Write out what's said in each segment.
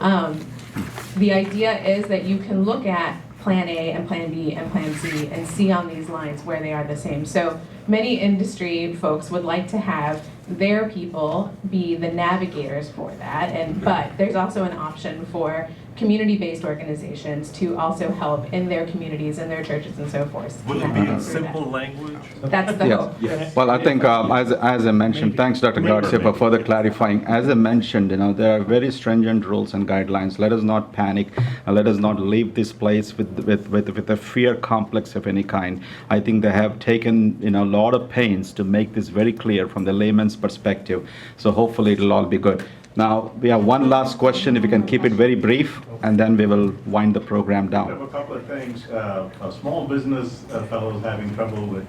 The idea is that you can look at Plan A and Plan B and Plan C and see on these lines where they are the same. So many industry folks would like to have their people be the navigators for that, but there's also an option for community-based organizations to also help in their communities, in their churches and so forth. Will it be in simple language? That's the hope. Yes. Well, I think, as I mentioned, thanks, Dr. Garcia, for further clarifying. As I mentioned, there are very stringent rules and guidelines. Let us not panic, and let us not leave this place with a fear complex of any kind. I think they have taken, a lot of pains to make this very clear from the layman's perspective. So hopefully it'll all be good. Now, we have one last question, if you can keep it very brief, and then we will wind the program I have down. a couple of things. A small business fellows having trouble with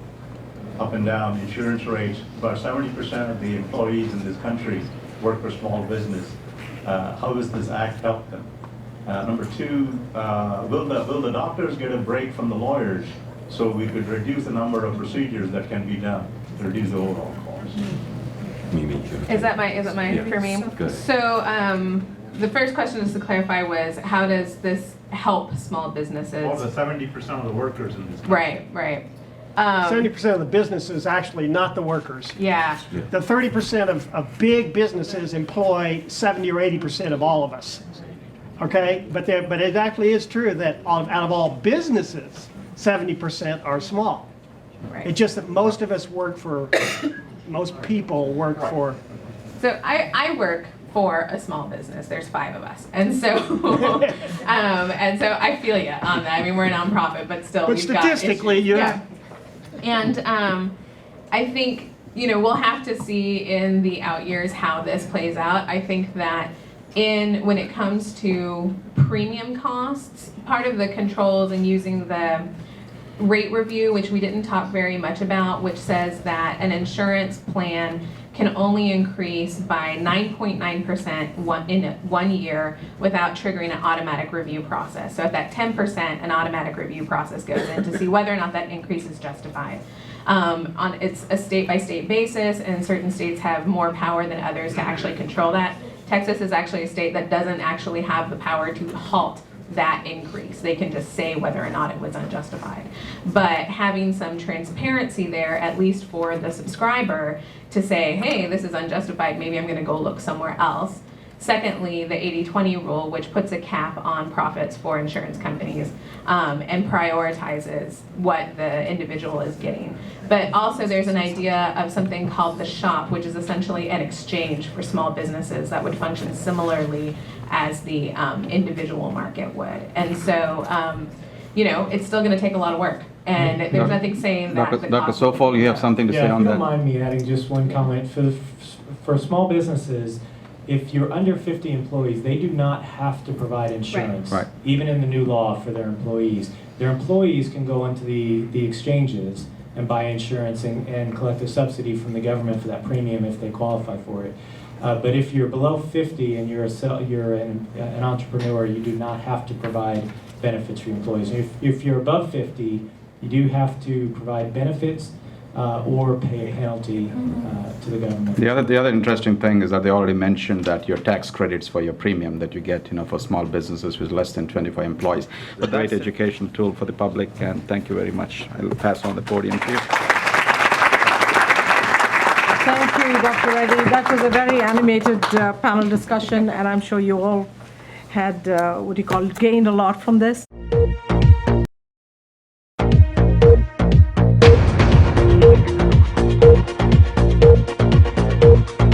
up and down insurance rates. About 70% of the employees in this country work for small business. How does this act help them? Number two, will the doctors get a break from the lawyers so we could reduce the number of procedures that can be done to reduce the overall cost? Is that my for me? So the first question, just to clarify, was how does this help small businesses? Well, the 70% of the workers in this country. Right. 70% of the businesses, actually, not the workers. Yeah. The 30% of big businesses employ 70 or 80% of all of us. Okay? But it actually is true that out of all businesses, 70% are small. Right. It's just that most of us work for, most people work for. So I work for a small business. There's 5 of us, and so I feel you on that. I mean, we're a nonprofit, but still, But we've statistically, got issues. yeah. And I think we'll have to see in the out years how this plays out. I think that when it comes to premium costs, part of the controls and using the rate review, which we didn't talk very much about, which says that an insurance plan can only increase by 9.9% in 1 year without triggering an automatic review process. So at that 10%, an automatic review process goes in to see whether or not that increase is justified. It's a state-by-state basis, and certain states have more power than others to actually control that. Texas is actually a state that doesn't actually have the power to halt that increase. They can just say whether or not it was unjustified. But having some transparency there, at least for the subscriber, to say, hey, this is unjustified, maybe I'm going to go look somewhere else. Secondly, the 80-20 rule, which puts a cap on profits for insurance companies and prioritizes what the individual is getting. But also there's an idea of something called the shop, which is essentially an exchange for small businesses that would function similarly as the individual market would. And so, it's still going to take a lot of work. And there's nothing saying that the Dr. cost- Sofol, you have something to say Yeah, on if you don't that? mind me adding just one comment. For small businesses, if you're under 50 employees, they do not have to provide insurance, Right. even in the new law for their employees. Their employees can go into the exchanges and buy insurance and collect a subsidy from the government for that premium if they qualify for it. But if you're below 50 and you're an entrepreneur, you do not have to provide benefits for your employees. If you're above 50, you do have to provide benefits or pay a penalty to the government. The other interesting thing is that they already mentioned that your tax credits for your premium that you get, for small businesses with less than 25 employees. A great education tool for the public, and thank you very much. I'll pass on the podium to you. Thank you, Dr. Reddy. That was a very animated panel discussion, and I'm sure you all had, gained a lot from this.